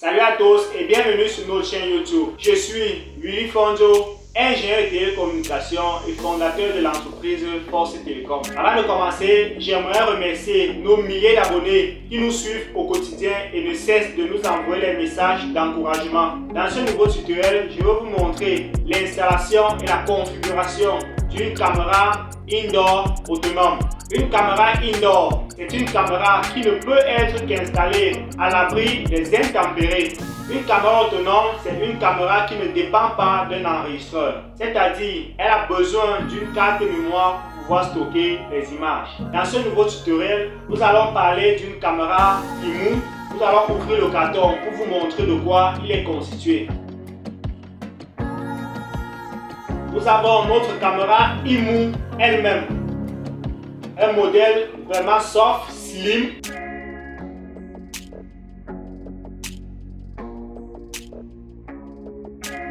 Salut à tous et bienvenue sur notre chaîne YouTube. Je suis Willy Fonjo, ingénieur de télécommunication et fondateur de l'entreprise Force Télécom. Avant de commencer, j'aimerais remercier nos milliers d'abonnés qui nous suivent au quotidien et ne cessent de nous envoyer des messages d'encouragement. Dans ce nouveau tutoriel, je vais vous montrer l'installation et la configuration d'une caméra indoor autonome. Une caméra indoor, c'est une caméra qui ne peut être qu'installée à l'abri des intempéries. Une caméra autonome, c'est une caméra qui ne dépend pas d'un enregistreur. C'est-à-dire, elle a besoin d'une carte mémoire pour pouvoir stocker les images. Dans ce nouveau tutoriel, nous allons parler d'une caméra IMU. Nous allons ouvrir le carton pour vous montrer de quoi il est constitué. Nous avons notre caméra IMU elle-même. Un modèle vraiment soft, slim.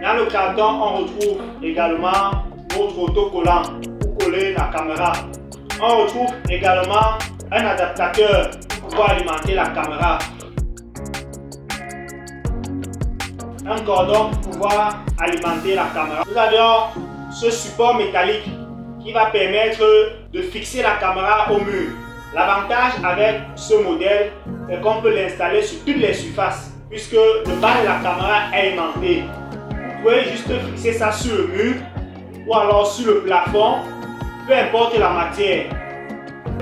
Dans le carton, on retrouve également notre autocollant pour coller la caméra. On retrouve également un adaptateur pour pouvoir alimenter la caméra. Un cordon pour pouvoir alimenter la caméra. Nous avons ce support métallique qui va permettre de fixer la caméra au mur. L'avantage avec ce modèle, c'est qu'on peut l'installer sur toutes les surfaces puisque le bas de la caméra est aimanté. Vous pouvez juste fixer ça sur le mur ou alors sur le plafond, peu importe la matière.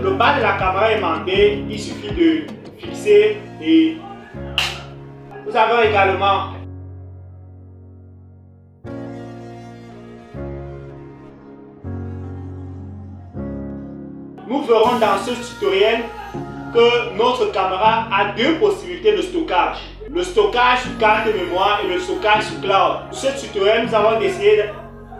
Le bas de la caméra aimanté, il suffit de fixer et vous avez également nous verrons dans ce tutoriel que notre caméra a deux possibilités de stockage. Le stockage sur carte mémoire et le stockage sur cloud. Pour ce tutoriel, nous allons décider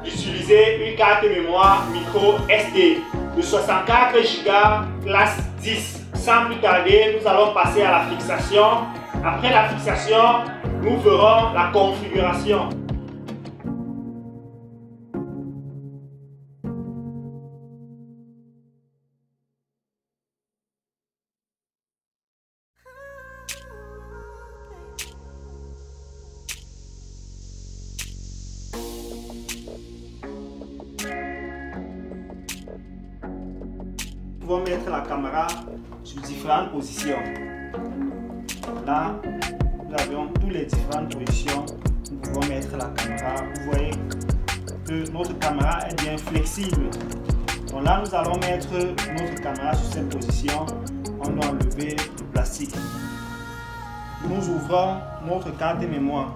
d'utiliser une carte mémoire micro SD de 64 Go classe 10. Sans plus tarder, nous allons passer à la fixation. Après la fixation, nous verrons la configuration. Nous pouvons mettre la caméra sur différentes positions. Là, nous avons toutes les différentes positions. Nous pouvons mettre la caméra. Vous voyez que notre caméra est bien flexible. Donc là, nous allons mettre notre caméra sur cette position. On doit enlever le plastique. Nous ouvrons notre carte mémoire.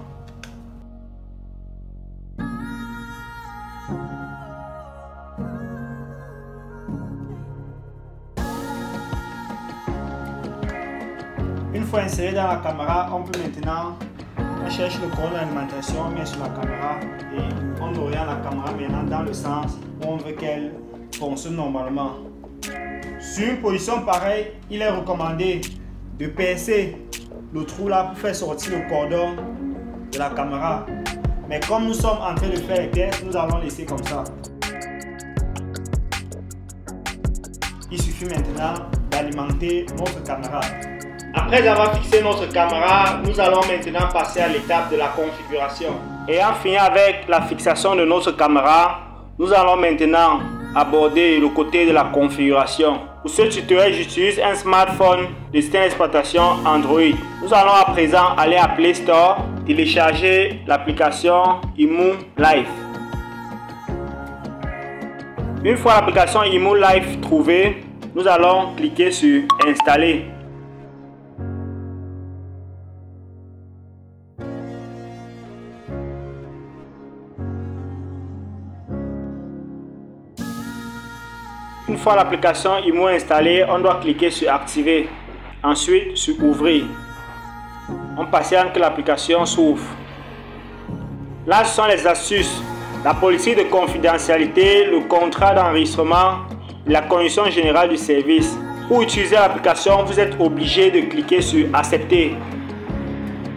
Une fois inséré dans la caméra, on peut maintenant chercher le cordon d'alimentation, on met sur la caméra et on oriente la caméra maintenant dans le sens où on veut qu'elle fonctionne normalement. Sur une position pareille, il est recommandé de percer le trou là pour faire sortir le cordon de la caméra. Mais comme nous sommes en train de faire les tests, nous allons laisser comme ça. Il suffit maintenant d'alimenter notre caméra. Après avoir fixé notre caméra, nous allons maintenant passer à l'étape de la configuration. Ayant fini avec la fixation de notre caméra, nous allons maintenant aborder le côté de la configuration. Pour ce tutoriel, j'utilise un smartphone de système d'exploitation Android. Nous allons à présent aller à Play Store, télécharger l'application IMU Live. Une fois l'application IMU Live trouvée, nous allons cliquer sur Installer. Une fois l'application IMU installée, on doit cliquer sur Activer. Ensuite sur Ouvrir. On patiente que l'application s'ouvre. Là, ce sont les astuces. La politique de confidentialité, le contrat d'enregistrement, la condition générale du service. Pour utiliser l'application, vous êtes obligé de cliquer sur Accepter.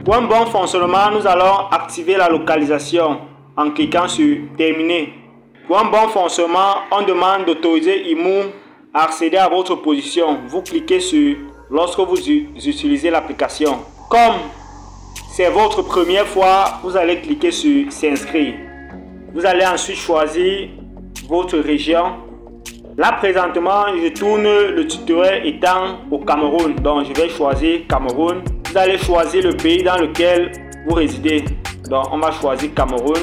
Pour un bon fonctionnement, nous allons activer la localisation en cliquant sur Terminer. Pour un bon fonctionnement, on demande d'autoriser IMU à accéder à votre position. Vous cliquez sur lorsque vous utilisez l'application. Comme c'est votre première fois, vous allez cliquer sur s'inscrire. Vous allez ensuite choisir votre région. Là présentement, je tourne le tutoriel étant au Cameroun. Donc je vais choisir Cameroun. Vous allez choisir le pays dans lequel vous résidez. Donc on va choisir Cameroun.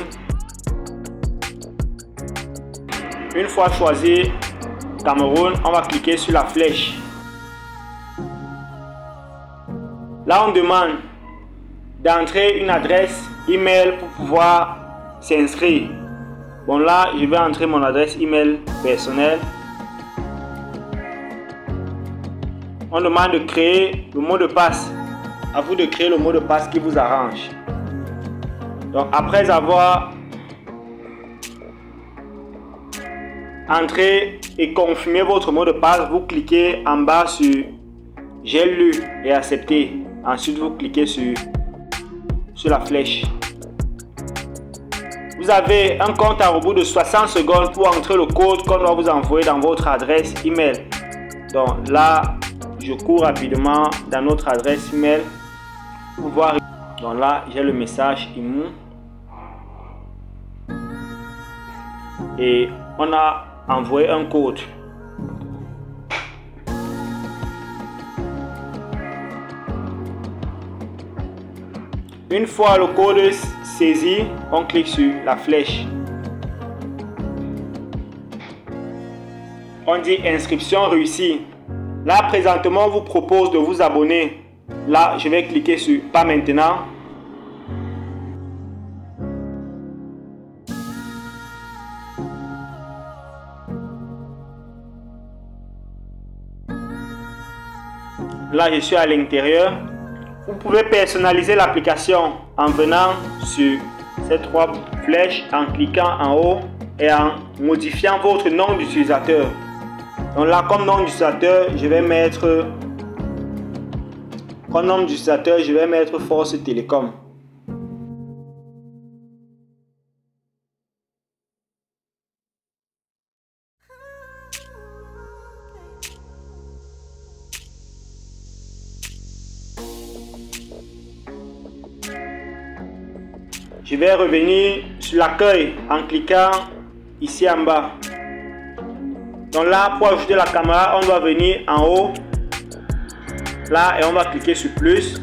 Une fois choisi Cameroun, on va cliquer sur la flèche. Là on demande d'entrer une adresse email pour pouvoir s'inscrire. Bon là je vais entrer mon adresse email personnelle. On demande de créer le mot de passe. À vous de créer le mot de passe qui vous arrange. Donc après avoir entré et confirmé votre mot de passe, vous cliquez en bas sur j'ai lu et accepté. Ensuite vous cliquez sur la flèche. Vous avez un compte à rebours de 60 secondes pour entrer le code qu'on doit vous envoyer dans votre adresse email. Donc là je cours rapidement dans notre adresse email pour voir. Donc là j'ai le message IMO et on a envoyé un code. Une fois le code saisi, on clique sur la flèche. On dit inscription réussie. Là présentement on vous propose de vous abonner. Là je vais cliquer sur pas maintenant. Là je suis à l'intérieur. Vous pouvez personnaliser l'application en venant sur ces trois flèches, en cliquant en haut et en modifiant votre nom d'utilisateur. Donc là comme nom d'utilisateur je vais mettre Force Télécom. Je vais revenir sur l'accueil en cliquant ici en bas. Donc là, pour ajouter la caméra, on doit venir en haut. Là, et on va cliquer sur plus.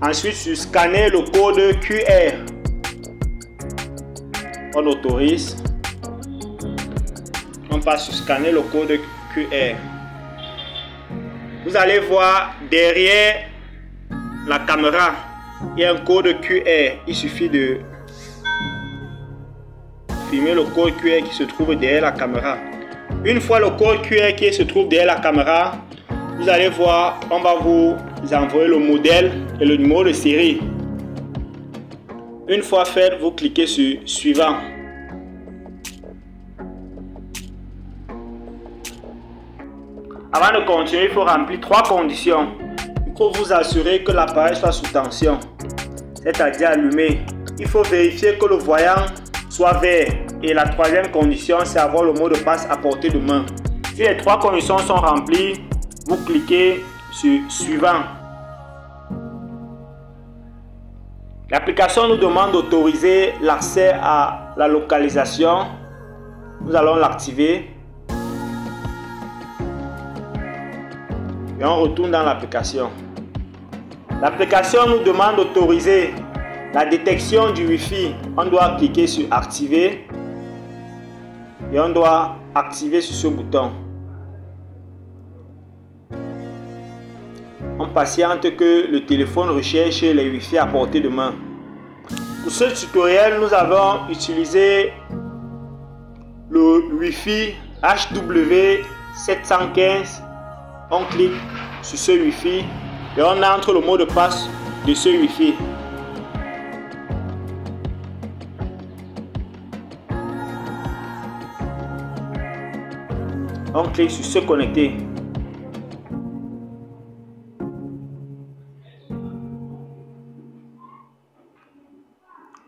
Ensuite, sur scanner le code QR. On autorise. On passe sur scanner le code QR. Vous allez voir derrière la caméra, il y a un code QR. Il suffit de filmer le code QR qui se trouve derrière la caméra. Une fois le code QR qui se trouve derrière la caméra, vous allez voir, on va vous envoyer le modèle et le numéro de série. Une fois fait, vous cliquez sur suivant. Avant de continuer, il faut remplir 3 conditions. Il faut vous assurer que l'appareil soit sous tension, c'est-à-dire allumé. Il faut vérifier que le voyant soit vert. Et la troisième condition, c'est avoir le mot de passe à portée de main. Si les 3 conditions sont remplies, vous cliquez sur suivant. L'application nous demande d'autoriser l'accès à la localisation. Nous allons l'activer. Et on retourne dans l'application. L'application nous demande d'autoriser la détection du Wi-Fi. On doit cliquer sur activer. Et on doit activer sur ce bouton. On patiente que le téléphone recherche les Wi-Fi à portée de main. Pour ce tutoriel, nous avons utilisé le Wi-Fi HW715. On clique sur ce Wi-Fi et on entre le mot de passe de ce Wi-Fi. On clique sur se connecter.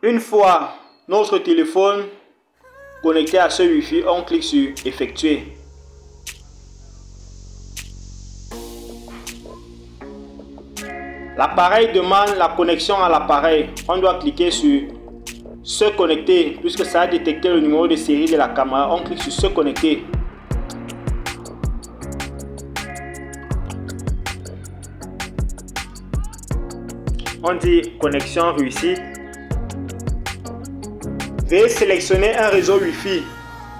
Une fois notre téléphone connecté à ce Wi-Fi, on clique sur effectuer. L'appareil demande la connexion à l'appareil. On doit cliquer sur se connecter puisque ça a détecté le numéro de série de la caméra. On clique sur se connecter. On dit connexion réussie. Veuillez sélectionner un réseau Wi-Fi.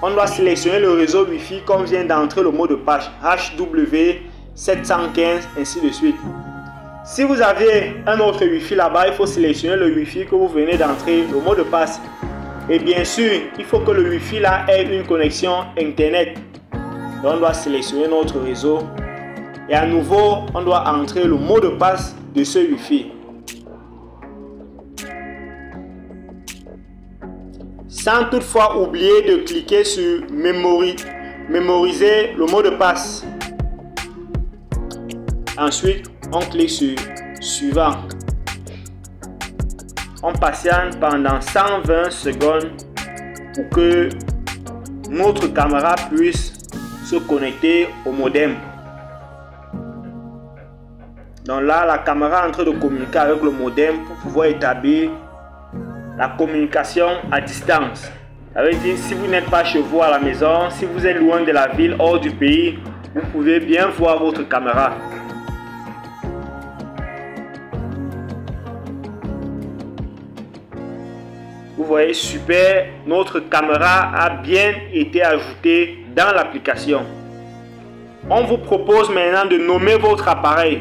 On doit sélectionner le réseau Wi-Fi comme vient d'entrer le mot de passe HW715, ainsi de suite. Si vous avez un autre Wi-Fi là-bas, il faut sélectionner le Wi-Fi que vous venez d'entrer, le mot de passe. Et bien sûr, il faut que le Wi-Fi là ait une connexion Internet. Donc on doit sélectionner notre réseau. Et à nouveau, on doit entrer le mot de passe de ce Wi-Fi. Sans toutefois oublier de cliquer sur mémoriser le mot de passe. Ensuite, on clique sur suivant. On patiente pendant 120 secondes pour que notre caméra puisse se connecter au modem. Donc là, la caméra est en train de communiquer avec le modem pour pouvoir établir la communication à distance. Ça veut dire si vous n'êtes pas chez vous à la maison, si vous êtes loin de la ville, hors du pays, vous pouvez bien voir votre caméra. Vous voyez, super, notre caméra a bien été ajoutée dans l'application. On vous propose maintenant de nommer votre appareil.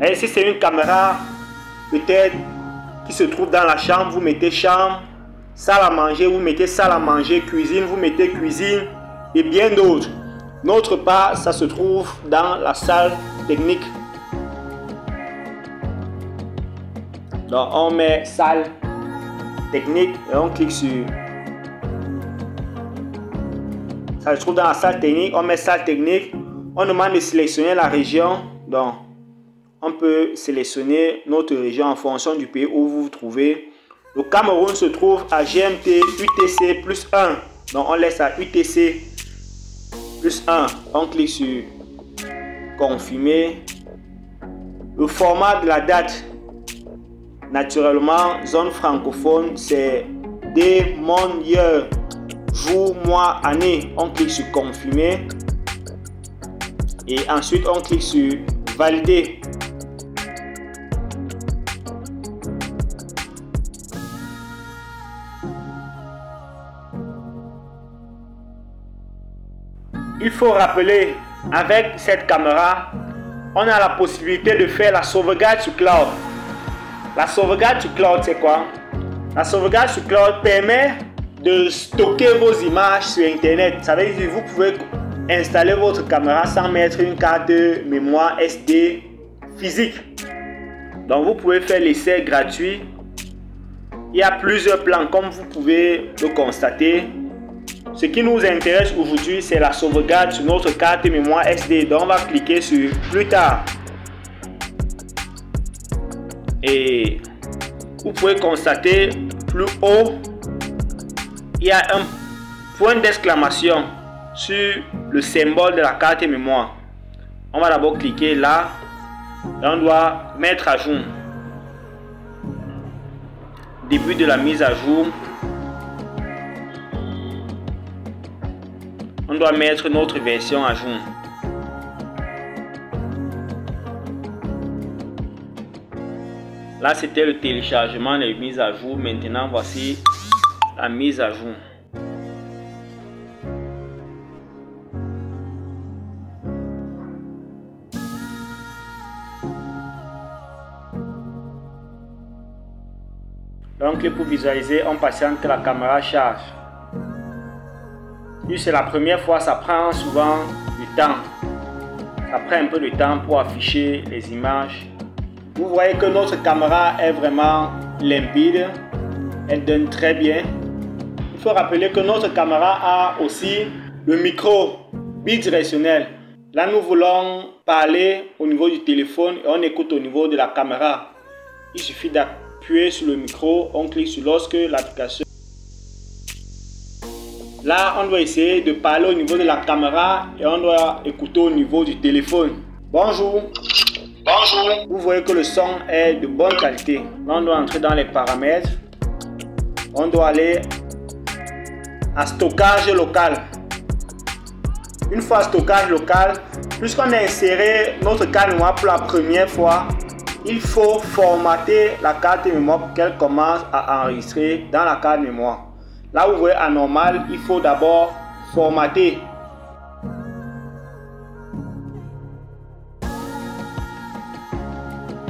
Et si c'est une caméra peut-être qui se trouve dans la chambre, vous mettez chambre, salle à manger, vous mettez salle à manger, cuisine, vous mettez cuisine et bien d'autres. Notre part, ça se trouve dans la salle technique. Donc on met salle technique et on clique sur ça se trouve dans la salle technique. On met salle technique, on demande de sélectionner la région. Donc on peut sélectionner notre région en fonction du pays où vous vous trouvez. Le Cameroun se trouve à GMT UTC plus 1. Donc on laisse à UTC plus 1. On clique sur confirmer. Le format de la date, naturellement, zone francophone, c'est des, mon, year, jour, mois, année. On clique sur confirmer. Et ensuite on clique sur valider. Il faut rappeler, avec cette caméra, on a la possibilité de faire la sauvegarde sur cloud. La sauvegarde sur cloud, c'est quoi? La sauvegarde sur cloud permet de stocker vos images sur Internet. Ça veut dire que vous pouvez installer votre caméra sans mettre une carte mémoire SD physique. Donc vous pouvez faire l'essai gratuit. Il y a plusieurs plans comme vous pouvez le constater. Ce qui nous intéresse aujourd'hui, c'est la sauvegarde sur notre carte mémoire SD. Donc on va cliquer sur plus tard. Et vous pouvez constater plus haut, il y a un point d'exclamation sur le symbole de la carte mémoire. On va d'abord cliquer là et on doit mettre à jour. Début de la mise à jour. On doit mettre notre version à jour. Là, c'était le téléchargement des mises à jour. Maintenant, voici la mise à jour. Donc, pour visualiser, on patiente que la caméra charge. Si c'est la première fois, ça prend souvent du temps. Ça prend un peu de temps pour afficher les images. Vous voyez que notre caméra est vraiment limpide. Elle donne très bien. Il faut rappeler que notre caméra a aussi le micro bidirectionnel. Là, nous voulons parler au niveau du téléphone et on écoute au niveau de la caméra. Il suffit d'appuyer sur le micro. On clique sur lorsque l'application. Là, on doit essayer de parler au niveau de la caméra et on doit écouter au niveau du téléphone. Bonjour. Bonjour. Vous voyez que le son est de bonne qualité. Là, on doit entrer dans les paramètres. On doit aller à stockage local. Une fois stockage local, puisqu'on a inséré notre carte mémoire pour la première fois, il faut formater la carte mémoire pour qu'elle commence à enregistrer dans la carte mémoire. Là où vous voyez anormal, il faut d'abord formater.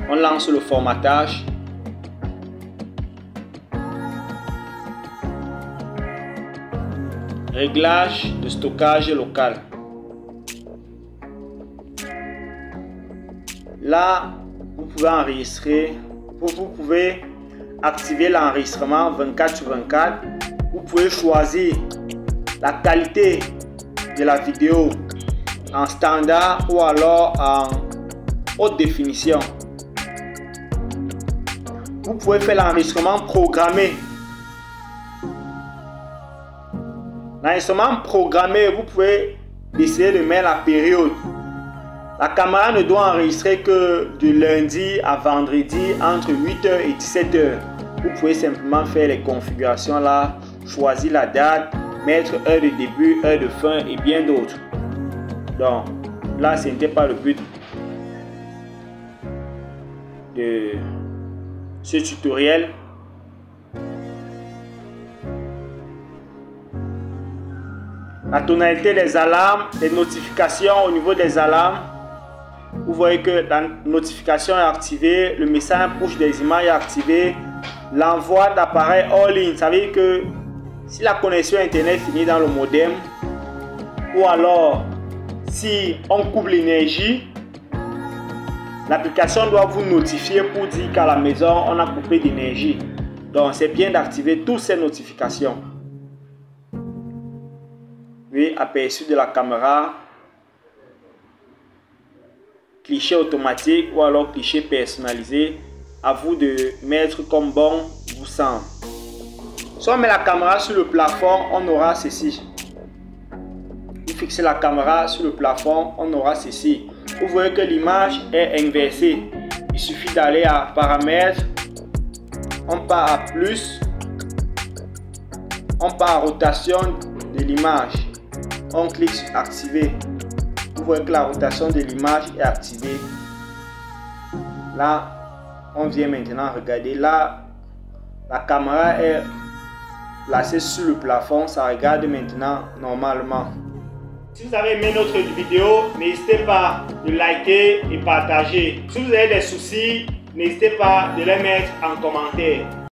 On lance le formatage. Réglage de stockage local. Là, vous pouvez enregistrer, vous pouvez activer l'enregistrement 24/24. Vous pouvez choisir la qualité de la vidéo en standard ou alors en haute définition. Vous pouvez faire l'enregistrement programmé. L'enregistrement programmé, vous pouvez décider de mettre la période. La caméra ne doit enregistrer que du lundi à vendredi entre 8h et 17h. Vous pouvez simplement faire les configurations là, choisir la date, mettre heure de début, heure de fin et bien d'autres. Donc là, ce n'était pas le but de ce tutoriel. La tonalité des alarmes, les notifications au niveau des alarmes. Vous voyez que la notification est activée, le message push des images est activé, l'envoi d'appareils hors ligne. Ça veut dire que si la connexion internet finit dans le modem, ou alors si on coupe l'énergie, l'application doit vous notifier pour dire qu'à la maison on a coupé d'énergie. Donc c'est bien d'activer toutes ces notifications. Oui, aperçu de la caméra, cliché automatique ou alors cliché personnalisé, à vous de mettre comme bon vous semble. Si on met la caméra sur le plafond, on aura ceci. Vous fixez la caméra sur le plafond, on aura ceci. Vous voyez que l'image est inversée. Il suffit d'aller à paramètres, on part à plus, on part à rotation de l'image. On clique sur activer. Vous voyez que la rotation de l'image est activée. Là, on vient maintenant regarder. Là, la caméra est placée sur le plafond. Ça regarde maintenant normalement. Si vous avez aimé notre vidéo, n'hésitez pas de liker et partager. Si vous avez des soucis, n'hésitez pas de les mettre en commentaire.